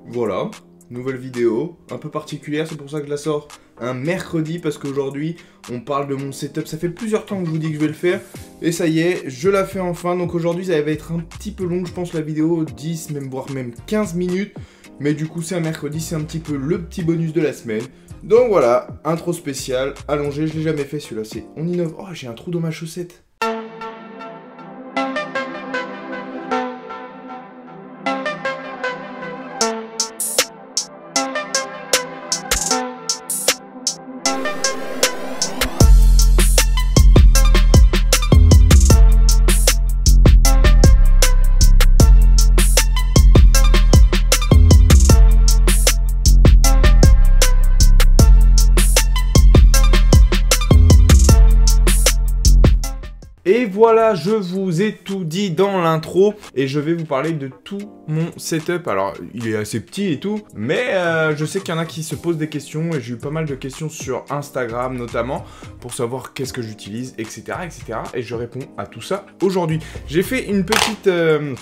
Voilà, nouvelle vidéo, un peu particulière, c'est pour ça que je la sors un mercredi, parce qu'aujourd'hui, on parle de mon setup. Ça fait plusieurs temps que je vous dis que je vais le faire, et ça y est, je la fais enfin. Donc aujourd'hui, ça va être un petit peu long, je pense, la vidéo, 10, même, voire même 15 minutes. Mais du coup, c'est un mercredi, c'est un petit peu le petit bonus de la semaine. Donc voilà, intro spécial, allongé, je l'ai jamais fait celui-là, c'est on innove. Oh, j'ai un trou dans ma chaussette. Et voilà, je vous ai tout dit dans l'intro et je vais vous parler de tout mon setup. Alors, il est assez petit et tout, mais je sais qu'il y en a qui se posent des questions et j'ai eu pas mal de questions sur Instagram notamment pour savoir qu'est-ce que j'utilise, etc., etc. Et je réponds à tout ça aujourd'hui. J'ai fait une petite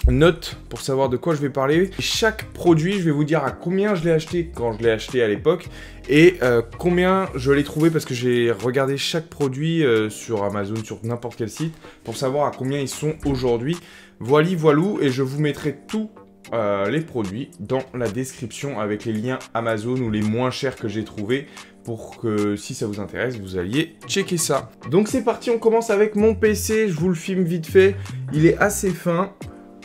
note pour savoir de quoi je vais parler. Chaque produit, je vais vous dire à combien je l'ai acheté quand je l'ai acheté à l'époque et combien je l'ai trouvé parce que j'ai regardé chaque produit sur Amazon, sur n'importe quel site, pour savoir à combien ils sont aujourd'hui. Voilou, et je vous mettrai tous les produits dans la description avec les liens Amazon ou les moins chers que j'ai trouvés pour que si ça vous intéresse, vous alliez checker ça. Donc c'est parti, on commence avec mon PC, je vous le filme vite fait, il est assez fin.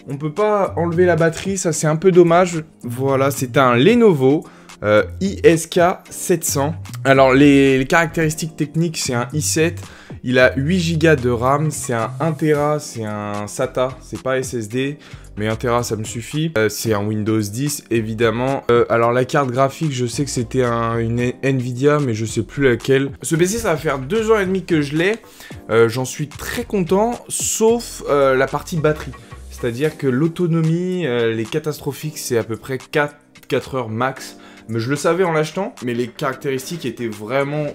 On peut pas enlever la batterie, ça c'est un peu dommage. Voilà, c'est un Lenovo ISK 700. Alors les caractéristiques techniques, c'est un i7, il a 8 Go de RAM, c'est un 1 Tera, c'est un SATA, c'est pas SSD, mais 1 Tera ça me suffit. C'est un Windows 10 évidemment. Alors la carte graphique, je sais que c'était une Nvidia, mais je sais plus laquelle. Ce PC, ça va faire 2 ans et demi que je l'ai. J'en suis très content, sauf la partie batterie. C'est-à-dire que l'autonomie, les catastrophiques, c'est à peu près 4 heures max. Mais je le savais en l'achetant, mais les caractéristiques étaient vraiment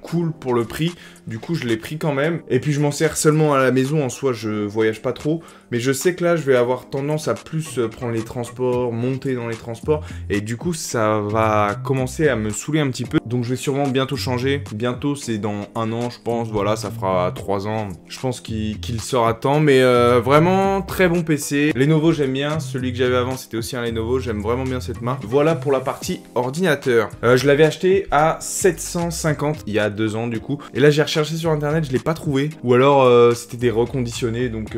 cool pour le prix. Du coup, je l'ai pris quand même. Et puis, je m'en sers seulement à la maison. En soi, je voyage pas trop. Mais je sais que là, je vais avoir tendance à plus prendre les transports, monter dans les transports. Et du coup, ça va commencer à me saouler un petit peu. Donc, je vais sûrement bientôt changer. Bientôt, c'est dans 1 an, je pense. Voilà, ça fera 3 ans. Je pense qu'il sera temps. Mais vraiment, très bon PC. Lenovo, j'aime bien. Celui que j'avais avant, c'était aussi un Lenovo. J'aime vraiment bien cette marque. Voilà pour la partie ordinateur. Je l'avais acheté à 750 il y a 2 ans, du coup. Et là, j'ai recherché sur internet, je l'ai pas trouvé. Ou alors c'était des reconditionnés, donc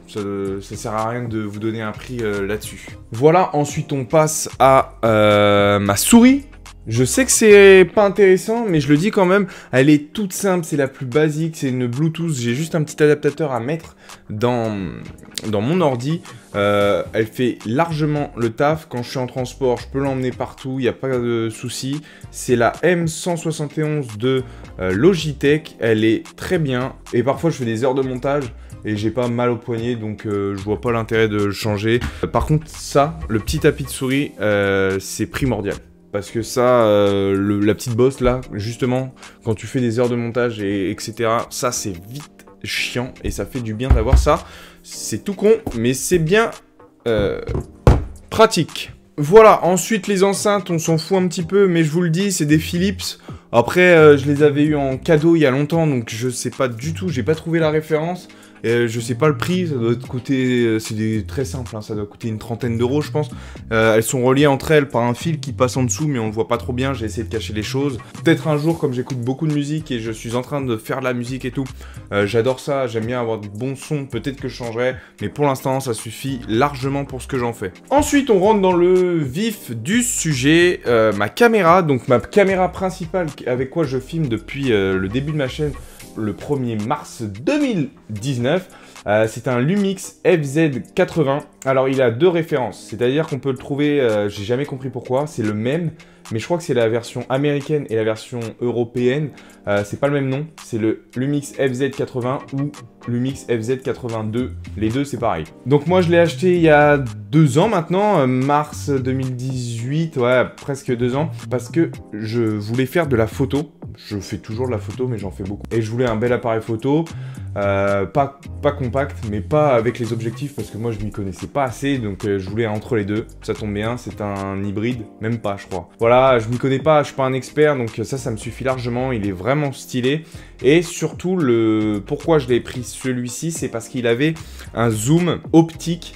ça sert à rien de vous donner un prix là-dessus. Voilà, ensuite on passe à ma souris. Je sais que c'est pas intéressant, mais je le dis quand même, elle est toute simple, c'est la plus basique, c'est une Bluetooth, j'ai juste un petit adaptateur à mettre dans mon ordi. Elle fait largement le taf, quand je suis en transport, je peux l'emmener partout, il n'y a pas de souci. C'est la M171 de Logitech, elle est très bien, et parfois je fais des heures de montage, et j'ai pas mal au poignet, donc je vois pas l'intérêt de le changer. Par contre, ça, le petit tapis de souris, c'est primordial. Parce que ça, la petite bosse là, justement, quand tu fais des heures de montage etc., ça c'est vite chiant et ça fait du bien d'avoir ça. C'est tout con, mais c'est bien pratique. Voilà, ensuite les enceintes, on s'en fout un petit peu, mais je vous le dis, c'est des Philips. Après, je les avais eu en cadeau il y a longtemps, donc je sais pas du tout, j'ai pas trouvé la référence. Je sais pas le prix, ça doit coûter, c'est très simple, hein, ça doit coûter une trentaine d'euros je pense. Elles sont reliées entre elles par un fil qui passe en dessous, mais on le voit pas trop bien, j'ai essayé de cacher les choses. Peut-être un jour, comme j'écoute beaucoup de musique et je suis en train de faire de la musique et tout, j'adore ça, j'aime bien avoir du bon son, peut-être que je changerai, mais pour l'instant ça suffit largement pour ce que j'en fais. Ensuite on rentre dans le vif du sujet, ma caméra, donc ma caméra principale avec quoi je filme depuis le début de ma chaîne, le 1er mars 2019. C'est un Lumix FZ80. Alors il a 2 références, c'est-à-dire qu'on peut le trouver, j'ai jamais compris pourquoi, c'est le même, mais je crois que c'est la version américaine et la version européenne, c'est pas le même nom, c'est le Lumix FZ80 ou Lumix FZ82, les deux c'est pareil. Donc moi je l'ai acheté il y a 2 ans maintenant, mars 2018, ouais presque 2 ans, parce que je voulais faire de la photo. je fais toujours de la photo, mais j'en fais beaucoup. Et je voulais un bel appareil photo, pas compact, mais pas avec les objectifs, parce que moi je m'y connaissais pas assez, donc je voulais entre les deux. Ça tombe bien, c'est un hybride, même pas je crois. Voilà, je m'y connais pas, je suis pas un expert, donc ça me suffit largement, il est vraiment stylé. Et surtout, pourquoi je l'ai pris celui-ci, c'est parce qu'il avait un zoom optique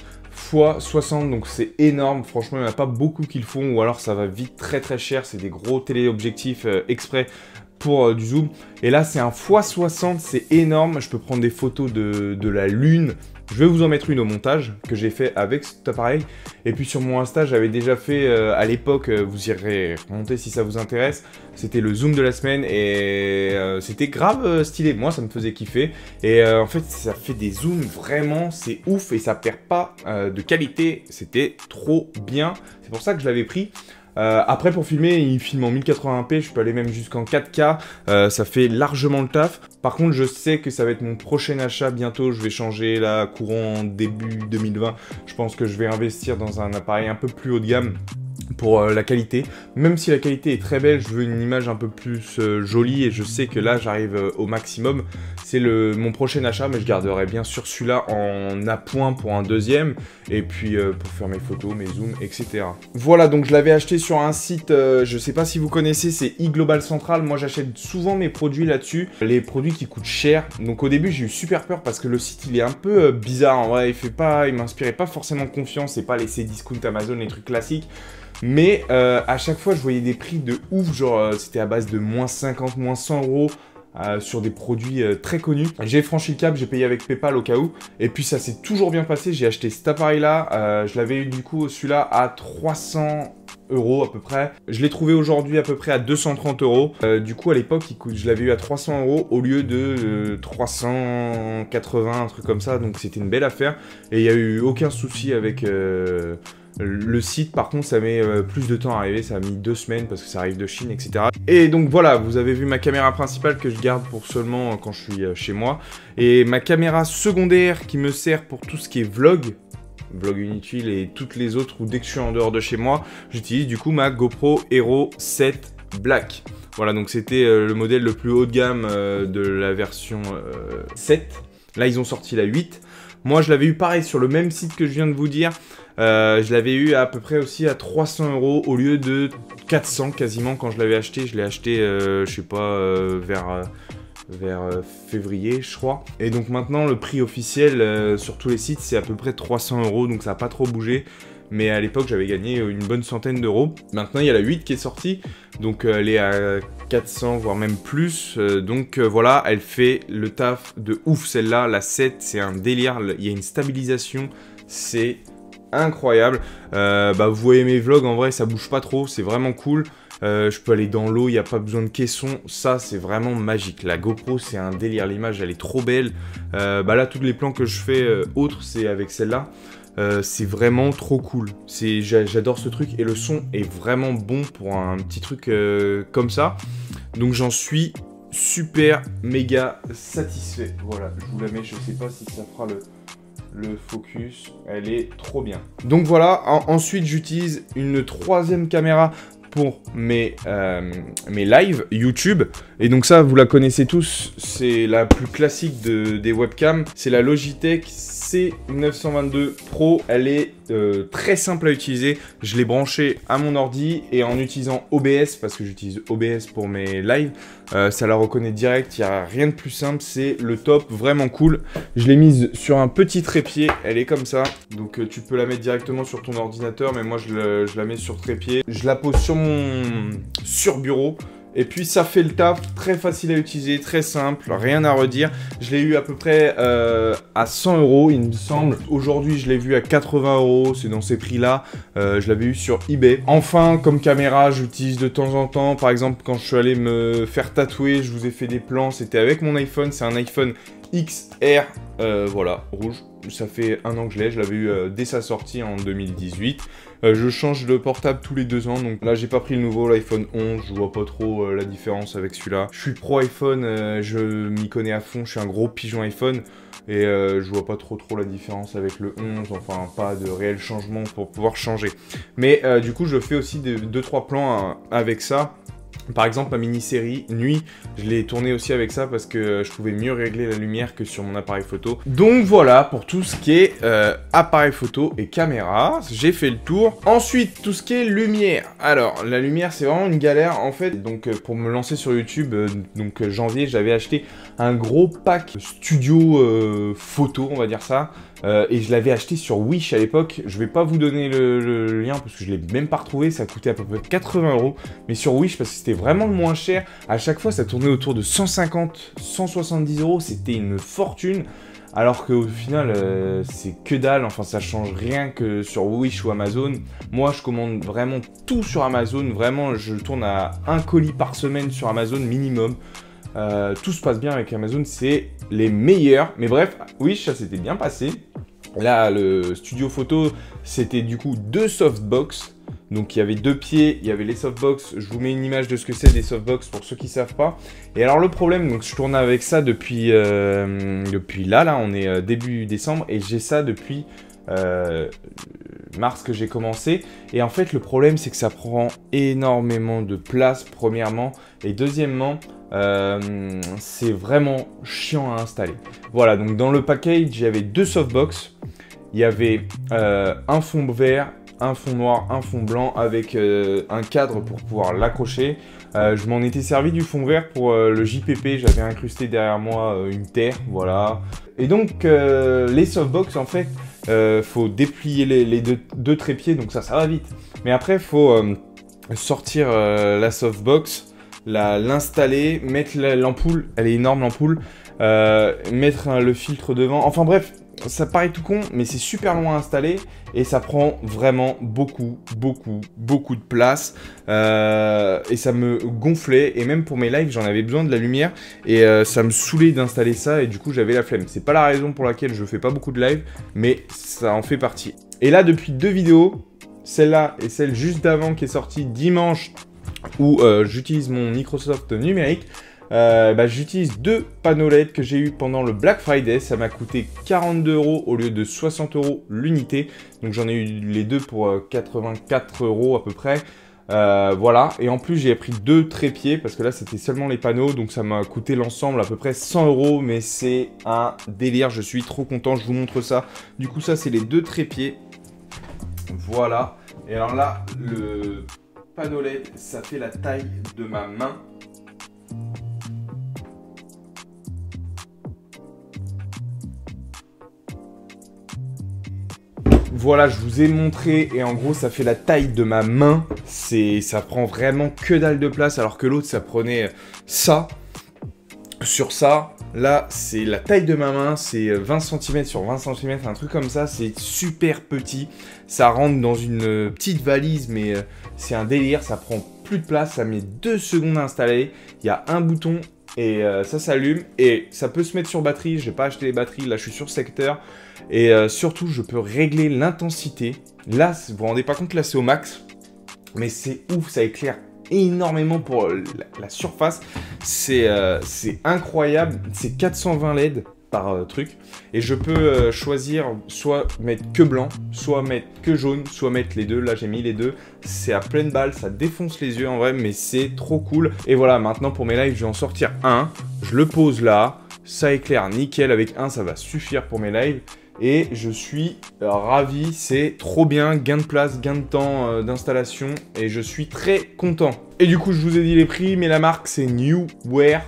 x 60, donc c'est énorme. Franchement, il n'y en a pas beaucoup qui le font, ou alors ça va vite très cher. C'est des gros téléobjectifs exprès pour du zoom. Et là, c'est un x 60, c'est énorme. Je peux prendre des photos de la lune. Je vais vous en mettre une au montage que j'ai fait avec cet appareil. Et puis sur mon Insta, j'avais déjà fait à l'époque, vous irez remonter si ça vous intéresse. C'était le zoom de la semaine et c'était grave stylé. Moi, ça me faisait kiffer. Et en fait, ça fait des zooms vraiment, c'est ouf et ça perd pas de qualité. C'était trop bien. C'est pour ça que je l'avais pris. Après pour filmer, il filme en 1080p, je peux aller même jusqu'en 4K, ça fait largement le taf. Par contre, je sais que ça va être mon prochain achat bientôt, je vais changer là, courant début 2020. Je pense que je vais investir dans un appareil un peu plus haut de gamme pour la qualité. Même si la qualité est très belle, je veux une image un peu plus jolie et je sais que là, j'arrive au maximum. C'est mon prochain achat, mais je garderai bien sûr celui-là en appoint pour un deuxième et puis pour faire mes photos, mes zooms, etc. Voilà, donc je l'avais acheté sur un site, je sais pas si vous connaissez, c'est iGlobal Central. Moi, j'achète souvent mes produits là-dessus, les produits qui coûtent cher. Donc au début, j'ai eu super peur parce que le site, il est un peu bizarre. En vrai, il m'inspirait pas forcément confiance. C'est pas les discount Amazon, les trucs classiques. Mais à chaque fois, je voyais des prix de ouf, genre c'était à base de moins 50, moins 100 euros sur des produits très connus. J'ai franchi le cap, j'ai payé avec PayPal au cas où. Et puis ça s'est toujours bien passé, j'ai acheté cet appareil-là. Je l'avais eu du coup celui-là à 300 euros à peu près. Je l'ai trouvé aujourd'hui à peu près à 230 euros. Du coup à l'époque, je l'avais eu à 300 euros au lieu de 380, un truc comme ça. Donc c'était une belle affaire. Et il n'y a eu aucun souci avec... le site, par contre, ça met plus de temps à arriver, ça a mis 2 semaines parce que ça arrive de Chine, etc. Et donc voilà, vous avez vu ma caméra principale que je garde pour seulement quand je suis chez moi. Et ma caméra secondaire qui me sert pour tout ce qui est vlog inutile et toutes les autres où dès que je suis en dehors de chez moi, j'utilise du coup ma GoPro Hero 7 Black. Voilà, donc c'était le modèle le plus haut de gamme de la version 7. Là, ils ont sorti la 8. Moi, je l'avais eu pareil sur le même site que je viens de vous dire. Je l'avais eu à peu près aussi à 300 euros au lieu de 400 quasiment quand je l'avais acheté. Je l'ai acheté, je sais pas, vers février, je crois. Et donc maintenant, le prix officiel sur tous les sites, c'est à peu près 300 euros. Donc ça n'a pas trop bougé. Mais à l'époque, j'avais gagné une bonne centaine d'euros. Maintenant, il y a la 8 qui est sortie. Donc elle est à 400, voire même plus. Donc voilà, elle fait le taf de ouf celle-là. La 7, c'est un délire. Il y a une stabilisation. C'est incroyable. Vous voyez mes vlogs, en vrai, ça bouge pas trop. C'est vraiment cool. Je peux aller dans l'eau, il n'y a pas besoin de caisson. Ça, c'est vraiment magique. La GoPro, c'est un délire. L'image, elle est trop belle. Là, tous les plans que je fais autres, c'est avec celle-là. C'est vraiment trop cool. J'adore ce truc et le son est vraiment bon pour un petit truc comme ça. Donc j'en suis super méga satisfait. Voilà, je vous la mets, je sais pas si ça fera le focus. Elle est trop bien. Donc voilà, ensuite j'utilise une troisième caméra pour mes lives YouTube. Et donc ça, vous la connaissez tous, c'est la plus classique des webcams. C'est la Logitech C922 Pro. Elle est très simple à utiliser. Je l'ai branchée à mon ordi et en utilisant OBS, parce que j'utilise OBS pour mes lives, ça la reconnaît direct. Il n'y a rien de plus simple, c'est le top, vraiment cool. Je l'ai mise sur un petit trépied, elle est comme ça. Donc tu peux la mettre directement sur ton ordinateur, mais moi je la mets sur trépied. Je la pose sur mon bureau. Et puis ça fait le taf, très facile à utiliser, très simple, rien à redire. Je l'ai eu à peu près à 100 euros, il me semble. Aujourd'hui, je l'ai vu à 80 euros, c'est dans ces prix-là. Je l'avais eu sur eBay. Enfin, comme caméra, j'utilise de temps en temps. Par exemple, quand je suis allé me faire tatouer, je vous ai fait des plans. C'était avec mon iPhone, c'est un iPhone XR, voilà, rouge. Ça fait 1 an que je l'ai, je l'avais eu dès sa sortie en 2018. Je change de portable tous les 2 ans, donc là j'ai pas pris le nouveau, l'iPhone 11, je vois pas trop la différence avec celui-là. Je suis pro iPhone, je m'y connais à fond, je suis un gros pigeon iPhone. Et je vois pas trop la différence avec le 11, enfin pas de réel changement pour pouvoir changer. Mais du coup je fais aussi 2-3 plans avec ça. Par exemple, ma mini-série Nuit, je l'ai tournée aussi avec ça parce que je pouvais mieux régler la lumière que sur mon appareil photo. Donc voilà, pour tout ce qui est appareil photo et caméra, j'ai fait le tour. Ensuite, tout ce qui est lumière. Alors, la lumière, c'est vraiment une galère. En fait, donc pour me lancer sur YouTube, janvier, j'avais acheté un gros pack studio photo, on va dire ça. Et je l'avais acheté sur Wish à l'époque. Je vais pas vous donner le lien parce que je l'ai même pas retrouvé. Ça coûtait à peu près 80 €. Mais sur Wish, parce que c'était vraiment le moins cher. À chaque fois, ça tournait autour de 150, 170 €. C'était une fortune. Alors qu'au final, c'est que dalle. Enfin, ça change rien que sur Wish ou Amazon. Moi, je commande vraiment tout sur Amazon. Vraiment, je tourne à un colis par semaine sur Amazon minimum. Tout se passe bien avec Amazon, c'est les meilleurs. Mais bref, Wish, ça s'était bien passé. Là, le studio photo, c'était du coup 2 softbox. Donc il y avait 2 pieds, il y avait les softbox. Je vous mets une image de ce que c'est des softbox pour ceux qui ne savent pas. Et alors le problème, donc je tourne avec ça depuis là, on est début décembre. Et j'ai ça depuis mars que j'ai commencé. Et en fait, le problème, c'est que ça prend énormément de place, premièrement. Et deuxièmement, c'est vraiment chiant à installer. Voilà, donc dans le package, il y avait 2 softbox. Il y avait un fond vert, un fond noir, un fond blanc avec un cadre pour pouvoir l'accrocher. Je m'en étais servi du fond vert pour le JPP. J'avais incrusté derrière moi une terre, voilà. Et donc, les softbox, en fait, faut déplier les deux trépieds, donc ça va vite. Mais après, il faut sortir la softbox, l'installer, mettre l'ampoule, elle est énorme l'ampoule, mettre le filtre devant, enfin bref, ça paraît tout con, mais c'est super long à installer et ça prend vraiment beaucoup de place et ça me gonflait. Et même pour mes lives, j'en avais besoin de la lumière et ça me saoulait d'installer ça et du coup, j'avais la flemme. C'est pas la raison pour laquelle je fais pas beaucoup de live, mais ça en fait partie. Et là, depuis 2 vidéos, celle-là et celle juste d'avant qui est sortie dimanche où j'utilise mon Microsoft numérique, j'utilise 2 panneaux LED que j'ai eu pendant le Black Friday. Ça m'a coûté 42 € au lieu de 60 € l'unité. Donc j'en ai eu les deux pour 84 € à peu près. Voilà, et en plus j'ai pris 2 trépieds parce que là c'était seulement les panneaux, donc ça m'a coûté l'ensemble à peu près 100 €, mais c'est un délire, je suis trop content, je vous montre ça. Du coup ça c'est les 2 trépieds, voilà. Et alors là, le panneau LED, ça fait la taille de ma main. Voilà, je vous ai montré et en gros ça fait la taille de ma main. Ça prend vraiment que dalle de place alors que l'autre ça prenait ça. Sur ça, là c'est la taille de ma main, c'est 20 cm sur 20 cm, un truc comme ça, c'est super petit. Ça rentre dans une petite valise mais c'est un délire, ça prend plus de place, ça met 2 secondes à installer. Il y a un bouton et ça s'allume et ça peut se mettre sur batterie. J'ai pas acheté les batteries, là je suis sur secteur. Et surtout, je peux régler l'intensité. Là, vous vous rendez pas compte, là c'est au max. Mais c'est ouf, ça éclaire énormément pour la surface. C'est incroyable. C'est 420 LED par truc. Et je peux choisir soit mettre que blanc, soit mettre que jaune, soit mettre les deux. Là, j'ai mis les deux. C'est à pleine balle, ça défonce les yeux en vrai, mais c'est trop cool. Et voilà, maintenant pour mes lives, je vais en sortir un. Je le pose là. Ça éclaire nickel. Avec un, ça va suffire pour mes lives. Et je suis ravi, c'est trop bien, gain de place, gain de temps d'installation et je suis très content. Et du coup, je vous ai dit les prix, mais la marque c'est Neewer.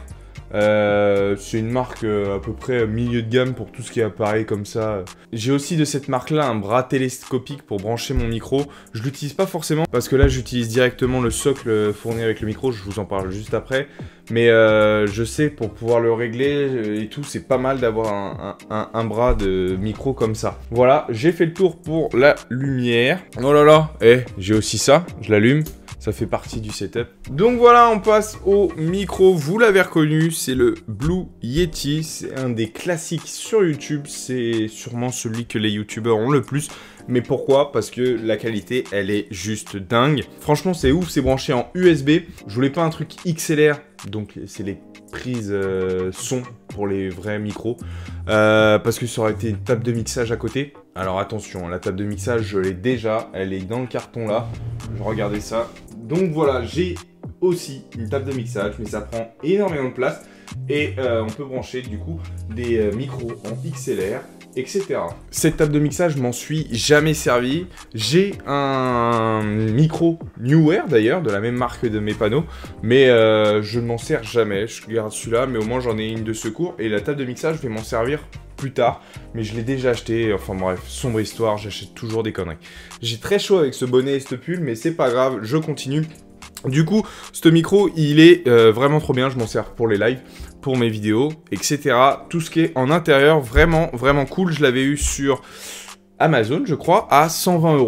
C'est une marque à peu près milieu de gamme pour tout ce qui est appareil comme ça. J'ai aussi de cette marque-là un bras télescopique pour brancher mon micro. Je l'utilise pas forcément parce que là j'utilise directement le socle fourni avec le micro, je vous en parle juste après. Mais je sais pour pouvoir le régler et tout, c'est pas mal d'avoir un bras de micro comme ça. Voilà, j'ai fait le tour pour la lumière. Oh là là, j'ai aussi ça, je l'allume. Ça fait partie du setup. Donc voilà, on passe au micro. Vous l'avez reconnu, c'est le Blue Yeti. C'est un des classiques sur YouTube. C'est sûrement celui que les YouTubeurs ont le plus. Mais pourquoi? Parce que la qualité, elle est juste dingue. Franchement, c'est ouf. C'est branché en USB. Je voulais pas un truc XLR. Donc, c'est les prises son pour les vrais micros. Parce que ça aurait été une table de mixage à côté. Alors attention, la table de mixage, je l'ai déjà. Elle est dans le carton là. Regardez ça. Donc voilà, j'ai aussi une table de mixage, mais ça prend énormément de place. Et on peut brancher du coup des micros en XLR, etc. Cette table de mixage, je m'en suis jamais servi. J'ai un micro Neewer d'ailleurs, de la même marque de mes panneaux, mais je ne m'en sers jamais. Je garde celui-là, mais au moins j'en ai une de secours. Et la table de mixage, je vais m'en servir plus tard, mais je l'ai déjà acheté. Enfin bref, sombre histoire, j'achète toujours des conneries. J'ai très chaud avec ce bonnet et ce pull, mais c'est pas grave, je continue. Du coup, ce micro, il est vraiment trop bien, je m'en sers pour les lives, pour mes vidéos, etc. Tout ce qui est en intérieur, vraiment, vraiment cool. Je l'avais eu sur Amazon, je crois, à 120 €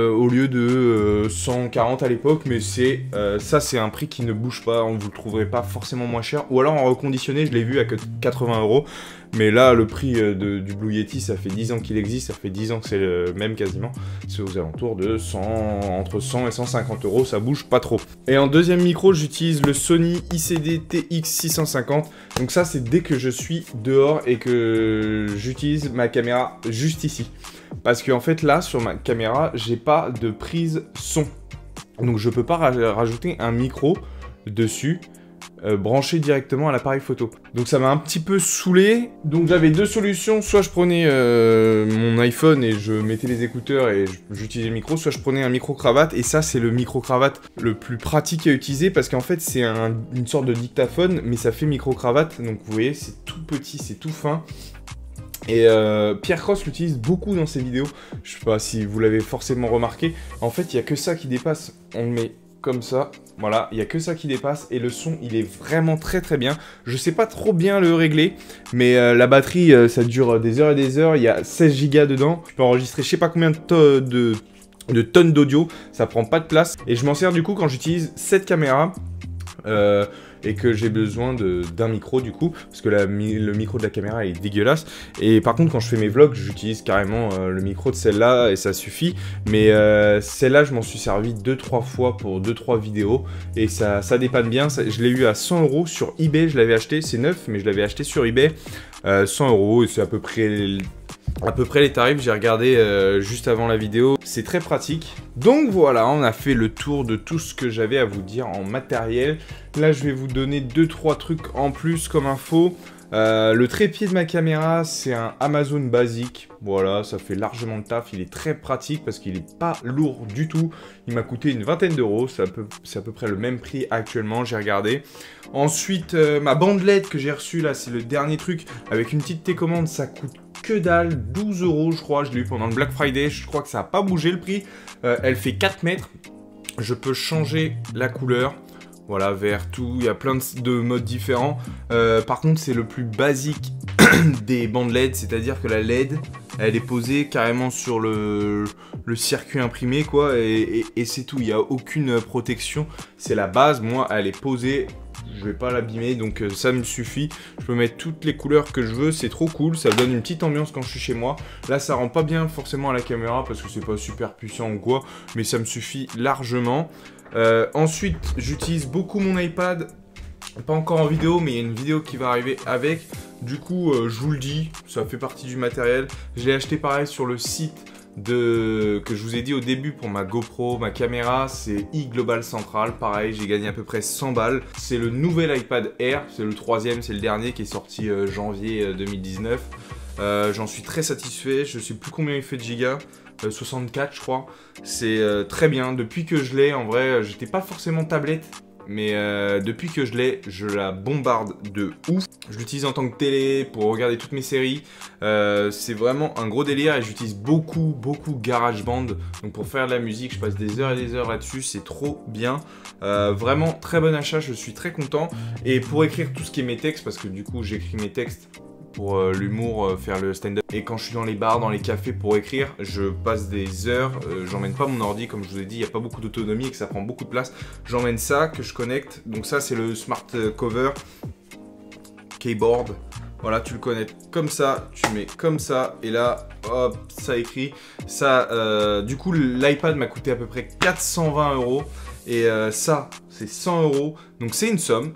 au lieu de 140 à l'époque, mais ça, c'est un prix qui ne bouge pas, on ne vous le trouverez pas forcément moins cher. Ou alors en reconditionné, je l'ai vu à 80 €. Mais là, le prix du Blue Yeti, ça fait 10 ans qu'il existe, ça fait 10 ans que c'est le même quasiment. C'est aux alentours de entre 100 et 150 €, ça bouge pas trop. Et en deuxième micro, j'utilise le Sony ICD TX650. Donc ça, c'est dès que je suis dehors et que j'utilise ma caméra juste ici. Parce qu'en fait, là, sur ma caméra, j'ai pas de prise son. Donc je peux pas rajouter un micro dessus. Branché directement à l'appareil photo. Donc ça m'a un petit peu saoulé. Donc j'avais deux solutions, soit je prenais mon iPhone et je mettais les écouteurs et j'utilisais le micro, soit je prenais un micro-cravate, et ça c'est le micro-cravate le plus pratique à utiliser parce qu'en fait c'est une sorte de dictaphone, mais ça fait micro-cravate, donc vous voyez c'est tout petit, c'est tout fin. Et Pierre Cross l'utilise beaucoup dans ses vidéos, je sais pas si vous l'avez forcément remarqué, en fait il n'y a que ça qui dépasse, on le met comme ça, voilà, il n'y a que ça qui dépasse et le son il est vraiment très très bien. Je sais pas trop bien le régler, mais la batterie ça dure des heures et des heures, il y a 16 Go dedans, je peux enregistrer je sais pas combien de tonnes d'audio, ça prend pas de place et je m'en sers du coup quand j'utilise cette caméra. Et que j'ai besoin d'un micro du coup, parce que le micro de la caméra est dégueulasse, et par contre quand je fais mes vlogs, j'utilise carrément le micro de celle-là, et ça suffit, mais celle-là je m'en suis servi 2-3 fois pour 2-3 vidéos, et ça dépanne bien. Je l'ai eu à 100 € sur eBay, je l'avais acheté, c'est neuf, mais je l'avais acheté sur eBay, 100 €, et c'est à peu près les tarifs, j'ai regardé juste avant la vidéo, c'est très pratique. Donc voilà, on a fait le tour de tout ce que j'avais à vous dire en matériel. Là, je vais vous donner 2-3 trucs en plus comme info. Le trépied de ma caméra, c'est un Amazon basique. Voilà, ça fait largement le taf. Il est très pratique parce qu'il n'est pas lourd du tout. Il m'a coûté une vingtaine d'euros. C'est à peu près le même prix actuellement, j'ai regardé. Ensuite, ma bandelette que j'ai reçue là, c'est le dernier truc. Avec une petite télécommande, ça coûte que dalle, 12 € je crois. Je l'ai eu pendant le Black Friday. Je crois que ça n'a pas bougé le prix. Elle fait 4 mètres. Je peux changer la couleur. Voilà, vert, tout, il y a plein de modes différents. Par contre, c'est le plus basique des bandes LED, c'est-à-dire que la LED, elle est posée carrément sur le circuit imprimé, quoi, et c'est tout. Il n'y a aucune protection, c'est la base. Moi, elle est posée, je vais pas l'abîmer, donc ça me suffit. Je peux mettre toutes les couleurs que je veux, c'est trop cool, ça donne une petite ambiance quand je suis chez moi. Là, ça rend pas bien forcément à la caméra parce que c'est pas super puissant ou quoi, mais ça me suffit largement. Ensuite, j'utilise beaucoup mon iPad, pas encore en vidéo, mais il y a une vidéo qui va arriver avec. Du coup, je vous le dis, ça fait partie du matériel. Je l'ai acheté pareil sur le site que je vous ai dit au début pour ma GoPro, ma caméra, c'est iGlobal Central. Pareil, j'ai gagné à peu près 100 balles. C'est le nouvel iPad Air, c'est le troisième, c'est le dernier qui est sorti janvier 2019. J'en suis très satisfait, je sais plus combien il fait de gigas. 64 je crois, c'est très bien. Depuis que je l'ai, en vrai, j'étais pas forcément tablette, mais depuis que je l'ai, je la bombarde de ouf. Je l'utilise en tant que télé pour regarder toutes mes séries. C'est vraiment un gros délire et j'utilise beaucoup GarageBand. Donc pour faire de la musique, je passe des heures et des heures là-dessus, c'est trop bien. Vraiment très bon achat, je suis très content. Et pour écrire tout ce qui est mes textes, parce que du coup j'écris mes textes pour l'humour, faire le stand-up. Et quand je suis dans les bars, dans les cafés pour écrire, je passe des heures, j'emmène pas mon ordi, comme je vous ai dit, il n'y a pas beaucoup d'autonomie et que ça prend beaucoup de place. J'emmène ça, que je connecte, donc ça c'est le Smart Cover Keyboard. Voilà, tu le connectes comme ça, tu mets comme ça, et là, hop, ça écrit. Ça, du coup, l'iPad m'a coûté à peu près 420 €, et ça, c'est 100 €, donc c'est une somme.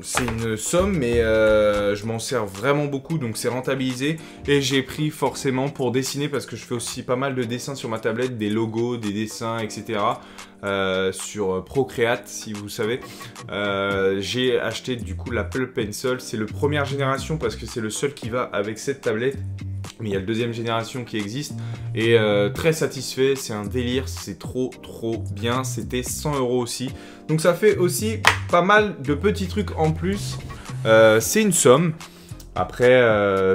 c'est une somme, mais je m'en sers vraiment beaucoup, donc c'est rentabilisé. Et j'ai pris forcément pour dessiner, parce que je fais aussi pas mal de dessins sur ma tablette, des logos, des dessins, etc. Sur Procreate, si vous savez. J'ai acheté du coup l'Apple Pencil, c'est le première génération, parce que c'est le seul qui va avec cette tablette. Mais il y a la deuxième génération qui existe et très satisfait, c'est un délire, c'est trop bien, c'était 100 € aussi. Donc ça fait aussi pas mal de petits trucs en plus, c'est une somme. Après,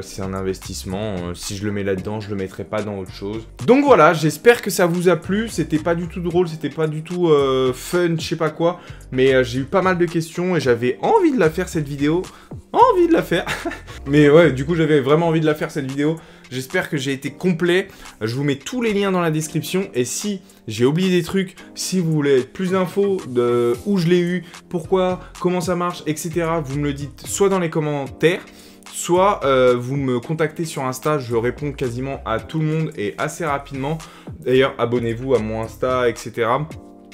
c'est un investissement, si je le mets là-dedans, je le mettrai pas dans autre chose. Donc voilà, j'espère que ça vous a plu, c'était pas du tout drôle, c'était pas du tout fun, je sais pas quoi. Mais j'ai eu pas mal de questions et j'avais envie de la faire cette vidéo. Envie de la faire. Mais ouais, du coup, j'avais vraiment envie de la faire cette vidéo. J'espère que j'ai été complet. Je vous mets tous les liens dans la description. Et si j'ai oublié des trucs, si vous voulez plus d'infos de où je l'ai eu, pourquoi, comment ça marche, etc., vous me le dites soit dans les commentaires, soit vous me contactez sur Insta, je réponds quasiment à tout le monde et assez rapidement. D'ailleurs, abonnez-vous à mon Insta, etc.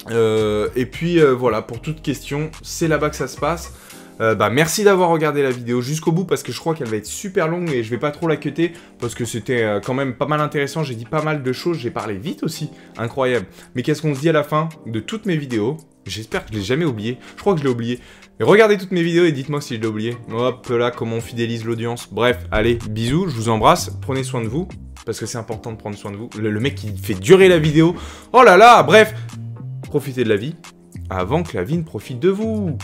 Et puis voilà, pour toute question, c'est là-bas que ça se passe. Merci d'avoir regardé la vidéo jusqu'au bout parce que je crois qu'elle va être super longue et je vais pas trop la cutter parce que c'était quand même pas mal intéressant, j'ai dit pas mal de choses, j'ai parlé vite aussi, incroyable. Mais qu'est-ce qu'on se dit à la fin de toutes mes vidéos? J'espère que je l'ai jamais oublié, je crois que je l'ai oublié. Et regardez toutes mes vidéos et dites-moi si je l'ai oublié. Hop là, comment on fidélise l'audience. Bref, allez, bisous, je vous embrasse, prenez soin de vous parce que c'est important de prendre soin de vous. Le mec qui fait durer la vidéo, oh là là, bref, profitez de la vie avant que la vie ne profite de vous.